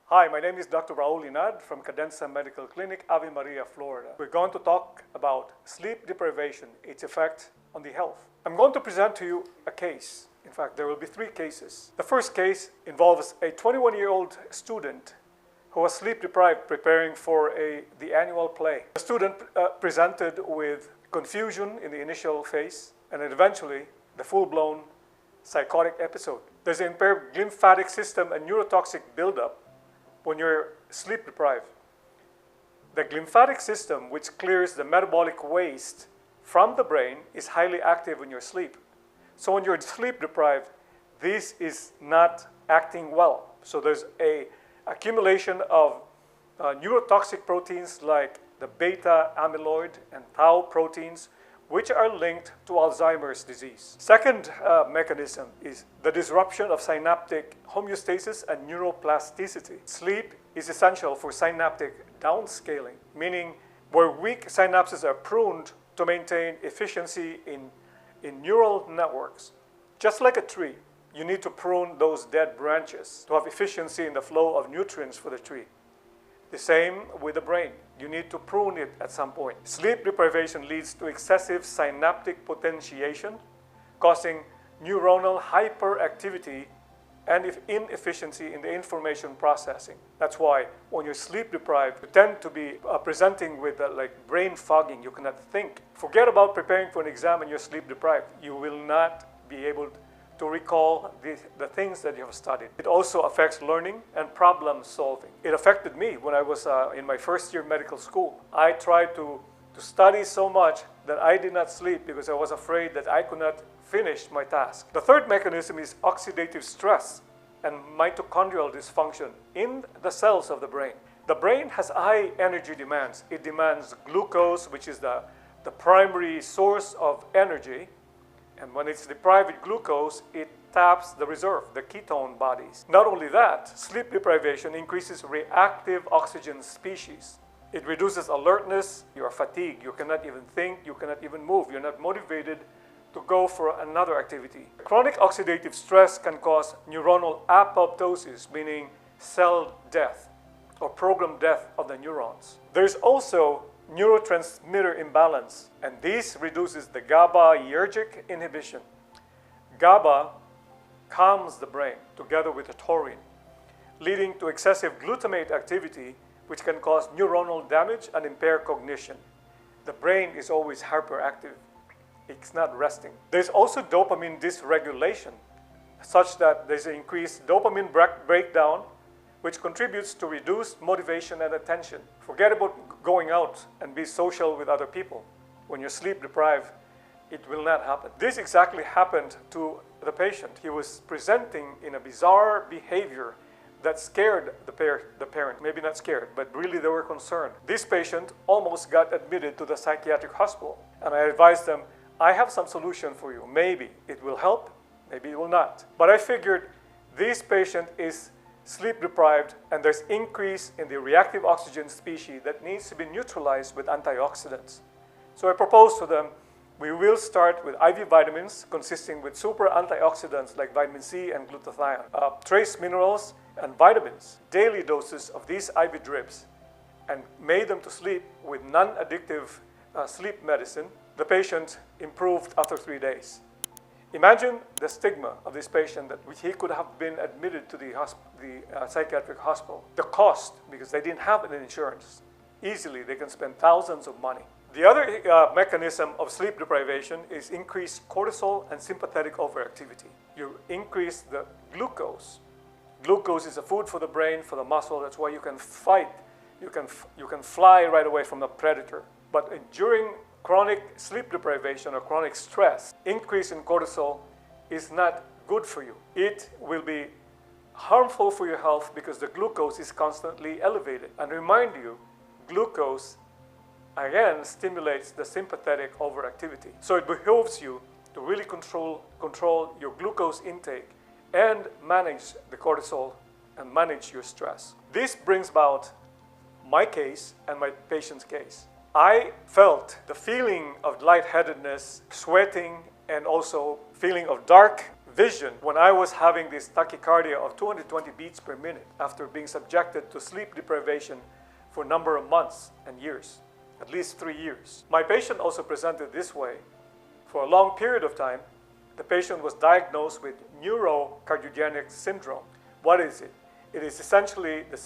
Hi, my name is Dr.Raul Enad from Cadenza Medical Clinic, Ave Maria, Florida. We're going to talk about sleep deprivation, its effect on the health. I'm going to present to you a case. In fact, there will be 3 cases. The first case involves a 21-year-old student who was sleep deprived preparing for the annual play. The student presented with confusion in the initial phase and then eventually the full-blown psychotic episode. There's an impaired lymphatic system and neurotoxic buildup when you're sleep deprived. The lymphatic system, which clears the metabolic waste from the brain, is highly active when you're asleep. So when you're sleep deprived, this is not acting well. So there's a accumulation of neurotoxic proteins like the beta amyloid and tau proteins, which are linked to Alzheimer's disease. Second mechanism is the disruption of synaptic homeostasis and neuroplasticity. Sleep is essential for synaptic downscaling, meaning where weak synapses are pruned to maintain efficiency in neural networks. Just like a tree, you need to prune those dead branches to have efficiency in the flow of nutrients for the tree. The same with the brain. You need to prune it at some point. Sleep deprivation leads to excessive synaptic potentiation, causing neuronal hyperactivity and inefficiency in the information processing. That's why when you're sleep deprived, you tend to be presenting with like brain fogging. You cannot think. Forget about preparing for an exam and you're sleep deprived. You will not be able to recall the things that you have studied. It also affects learning and problem solving. It affected me when I was in my first year of medical school. I tried to study so much that I did not sleep because I was afraid that I could not finish my task. The third mechanism is oxidative stress and mitochondrial dysfunction in the cells of the brain. The brain has high energy demands. It demands glucose, which is the primary source of energy. And when it's deprived of glucose, it taps the reserve, the ketone bodies. Not only that, sleep deprivation increases reactive oxygen species. It reduces alertness, you are fatigued, you cannot even think, you cannot even move, you're not motivated to go for another activity. Chronic oxidative stress can cause neuronal apoptosis, meaning cell death or program death of the neurons. There's also neurotransmitter imbalance, and this reduces the GABAergic inhibition. GABA calms the brain together with the taurine, leading to excessive glutamate activity, which can cause neuronal damage and impair cognition. The brain is always hyperactive. It's not resting. There's also dopamine dysregulation, such that there's an increased dopamine breakdown, which contributes to reduced motivation and attention. Forget about going out and be social with other people. When you're sleep deprived, it will not happen. This exactly happened to the patient. He was presenting in a bizarre behavior that scared the parent. Maybe not scared, but really they were concerned. This patient almost got admitted to the psychiatric hospital. And I advised them, I have some solution for you. Maybe it will help, maybe it will not. But I figured this patient is sleep deprived and there's increase in the reactive oxygen species that needs to be neutralized with antioxidants. So I proposed to them, we will start with IV vitamins consisting with super antioxidants like vitamin C and glutathione, trace minerals and vitamins, daily doses of these IV drips, and made them to sleep with non-addictive sleep medicine. The patient improved after 3 days. Imagine the stigma of this patient that he could have been admitted to the psychiatric hospital. The cost, because they didn't have an insurance. Easily, they can spend thousands of money. The other mechanism of sleep deprivation is increased cortisol and sympathetic overactivity. You increase the glucose. Glucose is a food for the brain, for the muscle. That's why you can fight. You can fly right away from the predator. But during chronic sleep deprivation or chronic stress, increase in cortisol is not good for you. It will be harmful for your health because the glucose is constantly elevated. And remind you, glucose again stimulates the sympathetic overactivity. So it behooves you to really control your glucose intake and manage the cortisol and manage your stress. This brings about my case and my patient's case. I felt the feeling of lightheadedness, sweating, and also feeling of dark vision when I was having this tachycardia of 220 beats per minute after being subjected to sleep deprivation for a number of months and years, at least 3 years. My patient also presented this way. For a long period of time, the patient was diagnosed with neurocardiogenic syndrome. What is it? It is essentially the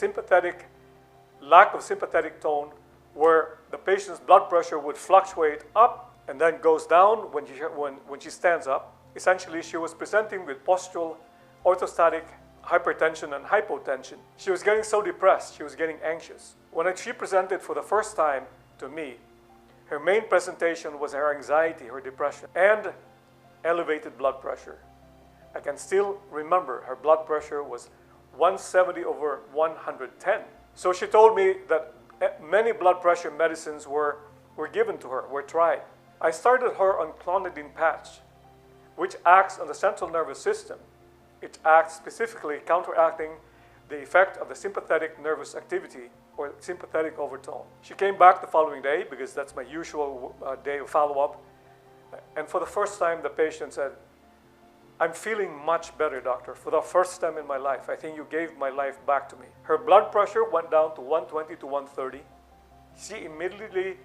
lack of sympathetic tone, where the patient's blood pressure would fluctuate up and then goes down when she stands up. Essentially, she was presenting with postural orthostatic hypertension and hypotension. She was getting so depressed, she was getting anxious. When she presented for the first time to me, her main presentation was her anxiety, her depression, and elevated blood pressure. I can still remember her blood pressure was 170/110. So she told me that many blood pressure medicines were given to her, were tried. I started her on clonidine patch, which acts on the central nervous system. It acts specifically counteracting the effect of the sympathetic nervous activity or sympathetic overtone. She came back the following day because that's my usual day of follow-up. And for the first time, the patient said, "I'm feeling much better, doctor. For the first time in my life, I think you gave my life back to me." Her blood pressure went down to 120 to 130. She immediately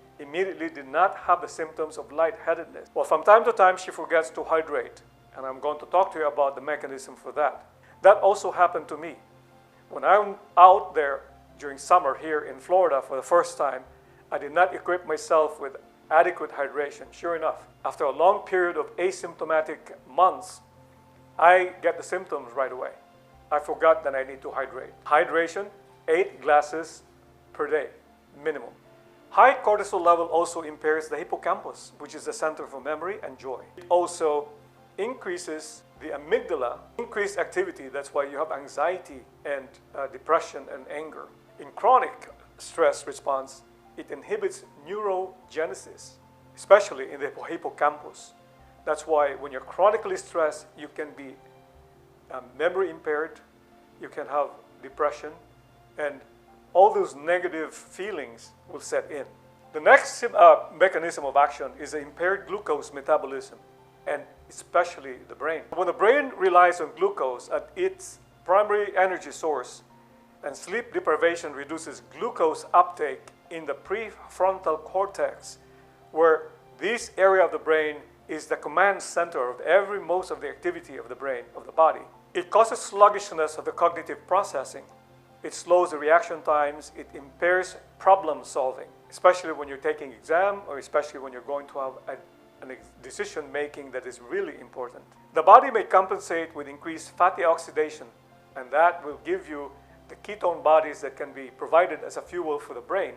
did not have the symptoms of lightheadedness. Well, from time to time, she forgets to hydrate. And I'm going to talk to you about the mechanism for that. That also happened to me. When I'm out there during summer here in Florida for the first time, I did not equip myself with adequate hydration. Sure enough, after a long period of asymptomatic months, I get the symptoms right away. I forgot that I need to hydrate. Hydration, 8 glasses per day, minimum. High cortisol level also impairs the hippocampus, which is the center for memory and joy. It also increases the amygdala, increased activity. That's why you have anxiety and depression and anger. In chronic stress response, it inhibits neurogenesis, especially in the hippocampus. That's why when you're chronically stressed, you can be memory impaired, you can have depression, and all those negative feelings will set in. The next mechanism of action is the impaired glucose metabolism, and especially the brain. When the brain relies on glucose as its primary energy source, and sleep deprivation reduces glucose uptake in the prefrontal cortex, where this area of the brain is the command center of most of the activity of the brain, of the body. It causes sluggishness of the cognitive processing. It slows the reaction times. It impairs problem solving, especially when you're taking exam or especially when you're going to have a decision making that is really important. The body may compensate with increased fatty oxidation, and that will give you the ketone bodies that can be provided as a fuel for the brain.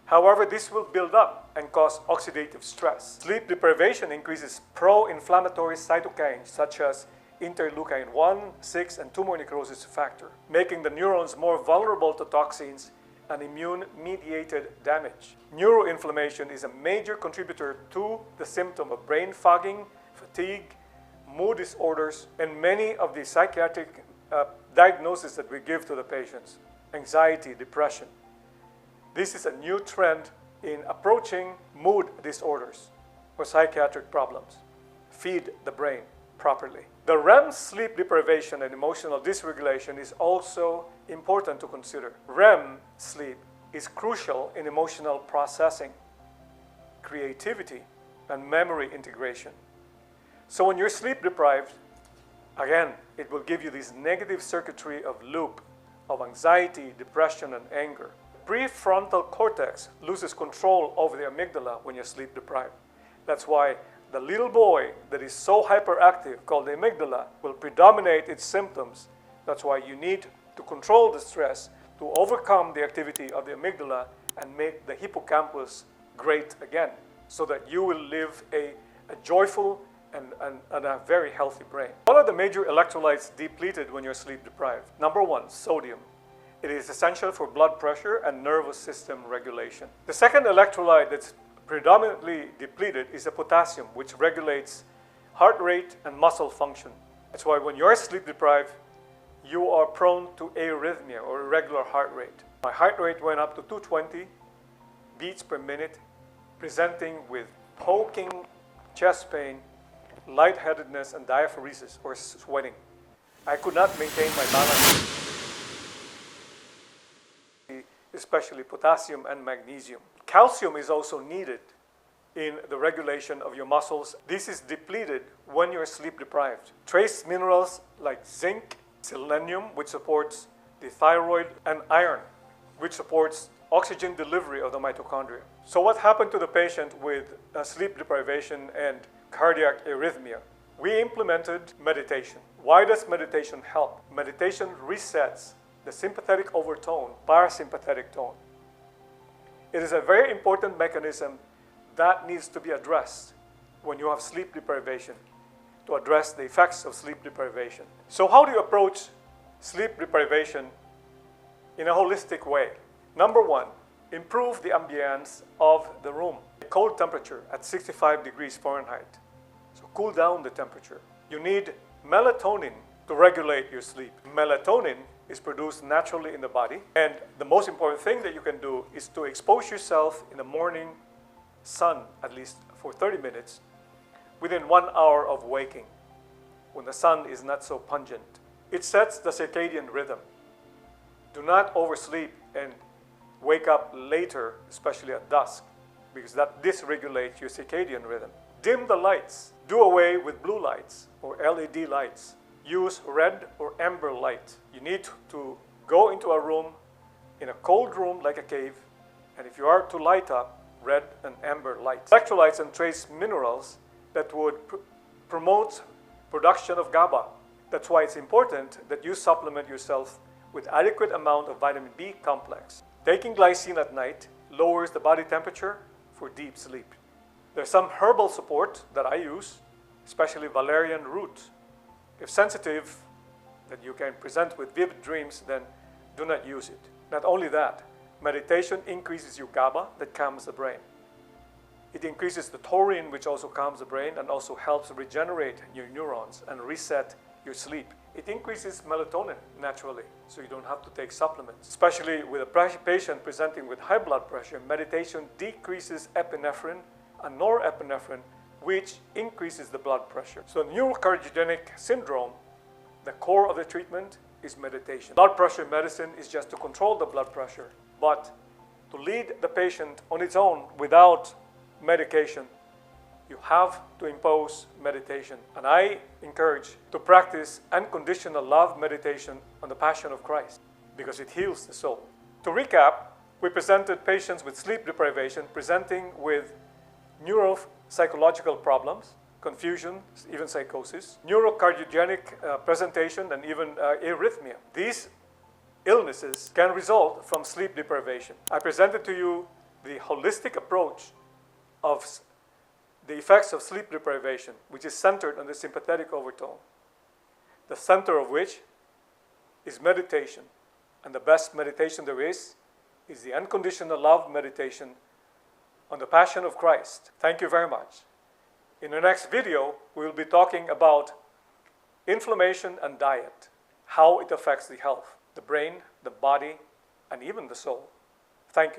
However, this will build up and cause oxidative stress. Sleep deprivation increases pro-inflammatory cytokines such as interleukin-1, 6, and tumor necrosis factor, making the neurons more vulnerable to toxins and immune-mediated damage. Neuroinflammation is a major contributor to the symptom of brain fogging, fatigue, mood disorders, and many of the psychiatric diagnoses that we give to the patients: anxiety, depression. This is a new trend in approaching mood disorders or psychiatric problems. Feed the brain properly. The REM sleep deprivation and emotional dysregulation is also important to consider. REM sleep is crucial in emotional processing, creativity, and memory integration. So when you're sleep deprived, again, it will give you this negative circuitry of loop of anxiety, depression, and anger. Prefrontal cortex loses control over the amygdala when you're sleep deprived. That's why the little boy that is so hyperactive, called the amygdala, will predominate its symptoms. That's why you need to control the stress to overcome the activity of the amygdala and make the hippocampus great again, so that you will live a joyful and a very healthy brain. What are the major electrolytes depleted when you're sleep deprived? Number 1, sodium. It is essential for blood pressure and nervous system regulation. The second electrolyte that's predominantly depleted is the potassium, which regulates heart rate and muscle function. That's why when you're sleep deprived, you are prone to arrhythmia or irregular heart rate. My heart rate went up to 220 beats per minute, presenting with poking chest pain lightheadedness and diaphoresis or sweating. I could not maintain my balance, especially potassium and magnesium. Calcium is also needed in the regulation of your muscles. This is depleted when you're sleep deprived. Trace minerals like zinc, selenium, which supports the thyroid, and iron, which supports oxygen delivery of the mitochondria. So what happened to the patient with sleep deprivation and cardiac arrhythmia? We implemented meditation. Why does meditation help? Meditation resets the sympathetic overtone, parasympathetic tone. It is a very important mechanism that needs to be addressed when you have sleep deprivation, to address the effects of sleep deprivation. So how do you approach sleep deprivation in a holistic way? Number one, improve the ambience of the room. A cold temperature at 65 degrees Fahrenheit. So cool down the temperature. You need melatonin to regulate your sleep. Melatonin is produced naturally in the body, and the most important thing that you can do is to expose yourself in the morning sun at least for 30 minutes within 1 hour of waking, when the sun is not so pungent. It sets the circadian rhythm. Do not oversleep and wake up later, especially at dusk, because that dysregulates your circadian rhythm. Dim the lights. Do away with blue lights or LED lights. Use red or amber light. You need to go into a room, in a cold room like a cave, and if you are to light up, red and amber lights. Electrolytes and trace minerals that would promote production of GABA. That's why it's important that you supplement yourself with adequate amount of vitamin B complex. Taking glycine at night lowers the body temperature for deep sleep. There's some herbal support that I use, especially valerian root. If sensitive, that you can present with vivid dreams, then do not use it. Not only that, meditation increases your GABA that calms the brain. It increases the taurine, which also calms the brain and also helps regenerate your neurons and reset your sleep. It increases melatonin naturally, so you don't have to take supplements. Especially with a patient presenting with high blood pressure, meditation decreases epinephrine and norepinephrine, which increases the blood pressure. So neurocardiogenic syndrome, the core of the treatment is meditation. Blood pressure medicine is just to control the blood pressure, but to lead the patient on its own without medication, you have to impose meditation. And I encourage to practice unconditional love meditation on the Passion of Christ, because it heals the soul. To recap, we presented patients with sleep deprivation presenting with neuropsychological problems, confusion, even psychosis, neurocardiogenic presentation, and even arrhythmia. These illnesses can result from sleep deprivation. I presented to you the holistic approach of the effects of sleep deprivation, which is centered on the sympathetic overtone, the center of which is meditation. And the best meditation there is the unconditional love meditation on the Passion of Christ. Thank you very much. In the next video, we will be talking about inflammation and diet, how it affects the health, the brain, the body, and even the soul. Thank you.